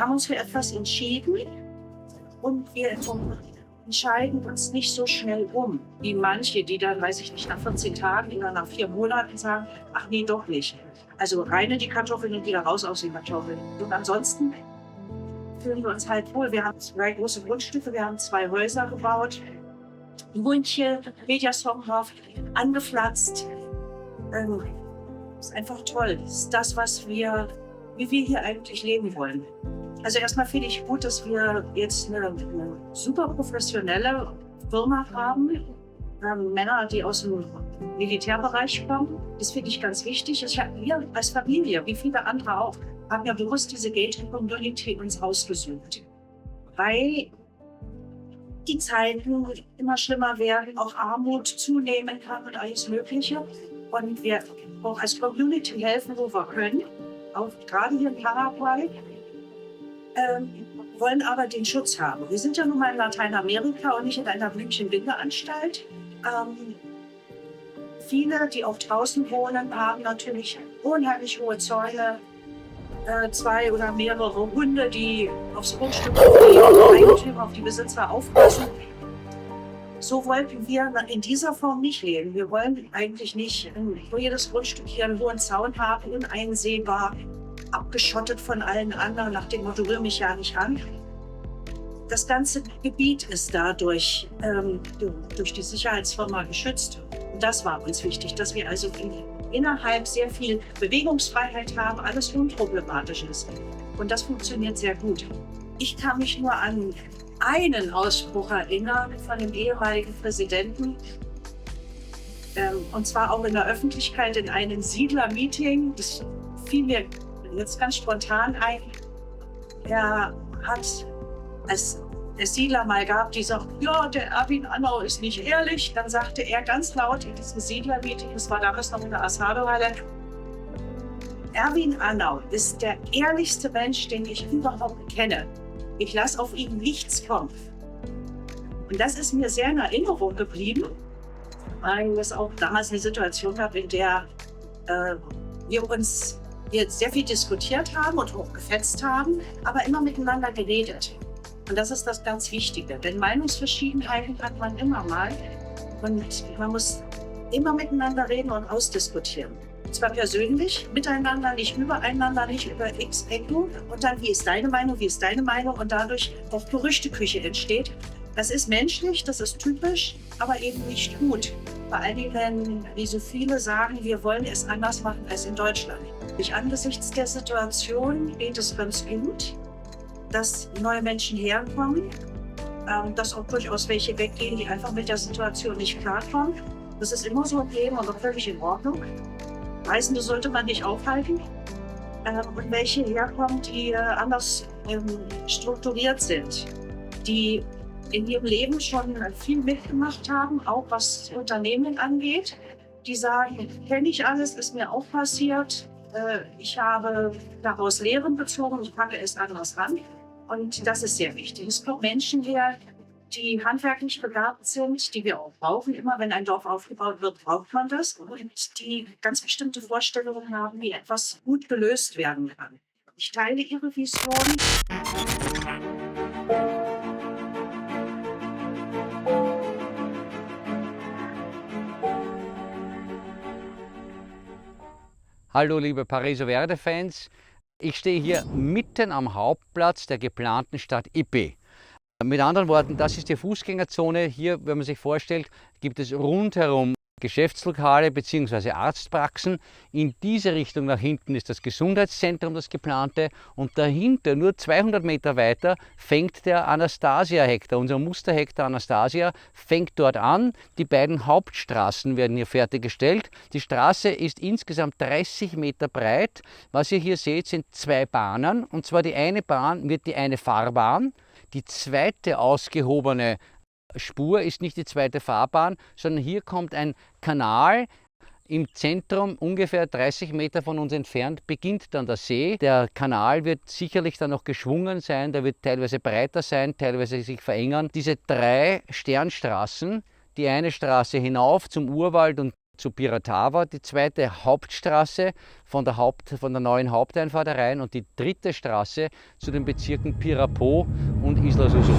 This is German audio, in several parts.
Wir haben uns für etwas entschieden und wir entscheiden uns nicht so schnell um, wie manche, die dann, weiß ich nicht, nach 14 Tagen oder nach 4 Monaten sagen, ach nee, doch nicht. Also rein in die Kartoffeln und wieder raus aus den Kartoffeln. Und ansonsten fühlen wir uns halt wohl. Wir haben 2 große Grundstücke, wir haben 2 Häuser gebaut, München, Mediasonghof, angepflanzt. Ist einfach toll. Das ist das, wie wir hier eigentlich leben wollen. Also erstmal finde ich gut, dass wir jetzt eine super professionelle Firma haben. Männer, die aus dem Militärbereich kommen. Das finde ich ganz wichtig. Wir als Familie, wie viele andere auch, haben ja bewusst diese Gated Community ins Haus gesucht. Weil die Zeiten immer schlimmer werden, auch Armut zunehmen kann und alles Mögliche. Und wir auch als Community helfen, wo wir können. Auch gerade hier in Paraguay. Wollen aber den Schutz haben. Wir sind ja nun mal in Lateinamerika und nicht in einer Blümchen-Bindeanstalt. Viele, die auch draußen wohnen, haben natürlich unheimlich hohe Zäune, 2 oder mehrere Hunde, die aufs Grundstück, auf die Eigentümer, auf die Besitzer aufpassen. So wollten wir in dieser Form nicht leben. Wir wollen eigentlich nicht wo jedes Grundstück hier einen hohen Zaun haben, uneinsehbar, abgeschottet von allen anderen, nach dem Motto, rühr mich ja nicht an. Das ganze Gebiet ist dadurch durch die Sicherheitsfirma geschützt. Und das war uns wichtig, dass wir also innerhalb sehr viel Bewegungsfreiheit haben, alles unproblematisch ist. Und das funktioniert sehr gut. Ich kann mich nur an einen Ausspruch erinnern von dem ehemaligen Präsidenten, und zwar auch in der Öffentlichkeit in einem Siedler-Meeting. Das fiel mir jetzt ganz spontan ein. Er hat, als es Siedler mal gab, die sagten, ja, der Erwin Annau ist nicht ehrlich, dann sagte er ganz laut in diesem Siedler-Meeting, das war damals noch in der Asado-Halle, Erwin Annau ist der ehrlichste Mensch, den ich überhaupt kenne. Ich lasse auf ihn nichts kommen. Und das ist mir sehr in Erinnerung geblieben, weil es auch damals eine Situation gab, in der wir uns jetzt sehr viel diskutiert haben und auch gefetzt haben, aber immer miteinander geredet. Und das ist das ganz Wichtige, denn Meinungsverschiedenheiten hat man immer mal und man muss immer miteinander reden und ausdiskutieren. Und zwar persönlich, miteinander, nicht übereinander, nicht über x Ecken und dann, wie ist deine Meinung und dadurch auch Gerüchteküche entsteht. Das ist menschlich, das ist typisch, aber eben nicht gut. Vor allen Dingen, wenn, wie so viele sagen, wir wollen es anders machen als in Deutschland. Angesichts der Situation geht es ganz gut, dass neue Menschen herkommen, dass auch durchaus welche weggehen, die einfach mit der Situation nicht klarkommen. Das ist immer so ein Leben und auch völlig in Ordnung. Reisende sollte man nicht aufhalten. Und welche herkommen, die anders strukturiert sind, die in ihrem Leben schon viel mitgemacht haben, auch was Unternehmen angeht. Die sagen, kenne ich alles, ist mir auch passiert. Ich habe daraus Lehren bezogen, ich packe es anders ran. Und das ist sehr wichtig. Es kommen Menschen her, die handwerklich begabt sind, die wir auch brauchen. Immer wenn ein Dorf aufgebaut wird, braucht man das. Und die ganz bestimmte Vorstellungen haben, wie etwas gut gelöst werden kann. Ich teile Ihre Vision. Hallo liebe Paraiso Verde-Fans, ich stehe hier mitten am Hauptplatz der geplanten Stadt Ipi. Mit anderen Worten, das ist die Fußgängerzone. Hier, wenn man sich vorstellt, gibt es rundherum Geschäftslokale bzw. Arztpraxen. In diese Richtung nach hinten ist das Gesundheitszentrum, das geplante. Und dahinter, nur 200 Meter weiter, fängt der Anastasia-Hektar, unser Musterhektar Anastasia, fängt dort an. Die beiden Hauptstraßen werden hier fertiggestellt. Die Straße ist insgesamt 30 Meter breit. Was ihr hier seht, sind 2 Bahnen. Und zwar die eine Bahn wird die eine Fahrbahn. Die zweite ausgehobene Spur ist nicht die zweite Fahrbahn, sondern hier kommt ein Kanal. Im Zentrum, ungefähr 30 Meter von uns entfernt, beginnt dann der See. Der Kanal wird sicherlich dann noch geschwungen sein, der wird teilweise breiter sein, teilweise sich verengern. Diese 3 Sternstraßen, die eine Straße hinauf zum Urwald und zu Piratava, die zweite Hauptstraße von der neuen Haupteinfahrt herein und die dritte Straße zu den Bezirken Pirapó und Isla Suzu.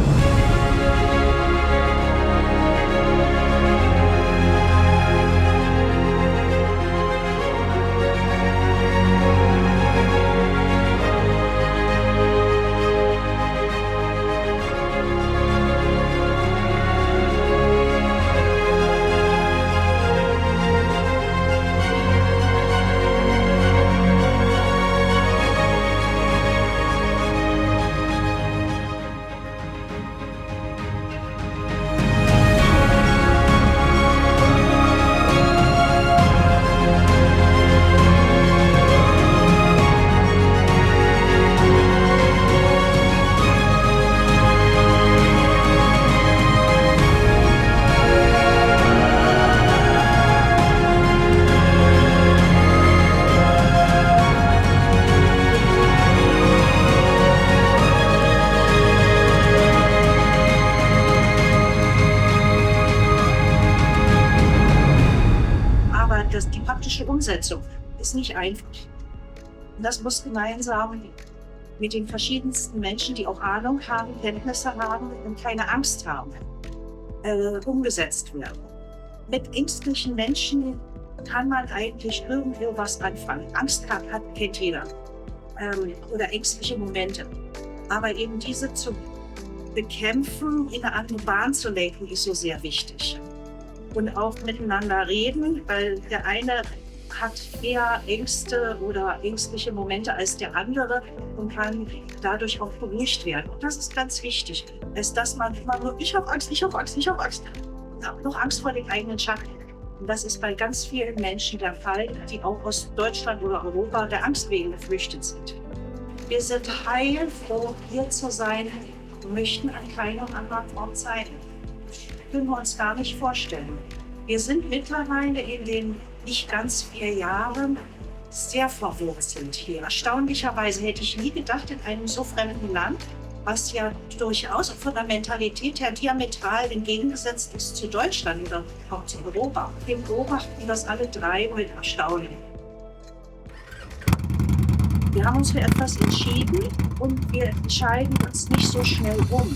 Die praktische Umsetzung ist nicht einfach. Und das muss gemeinsam mit den verschiedensten Menschen, die auch Ahnung haben, Kenntnisse haben und keine Angst haben, umgesetzt werden. Mit ängstlichen Menschen kann man eigentlich irgendwie was anfangen. Angst kennt jeder. Oder ängstliche Momente. Aber eben diese zu bekämpfen, in eine andere Bahn zu lenken, ist so sehr wichtig. Und auch miteinander reden, weil der eine hat eher Ängste oder ängstliche Momente als der andere und kann dadurch auch beruhigt werden. Und das ist ganz wichtig, ist, dass man immer nur, ich habe Angst, ich habe Angst, ich habe Angst. Ja, noch Angst vor den eigenen Schatten. Und das ist bei ganz vielen Menschen der Fall, die auch aus Deutschland oder Europa der Angst wegen geflüchtet sind. Wir sind heilfroh, hier zu sein und möchten an keinem anderen Ort sein. Können wir uns gar nicht vorstellen. Wir sind mittlerweile in den nicht ganz 4 Jahren sehr verwurzelt hier. Erstaunlicherweise hätte ich nie gedacht, in einem so fremden Land, was ja durchaus von der Mentalität her diametral entgegengesetzt ist zu Deutschland oder auch zu Europa. Wir beobachten das alle 3 mit Erstaunen. Wir haben uns für etwas entschieden und wir entscheiden uns nicht so schnell um.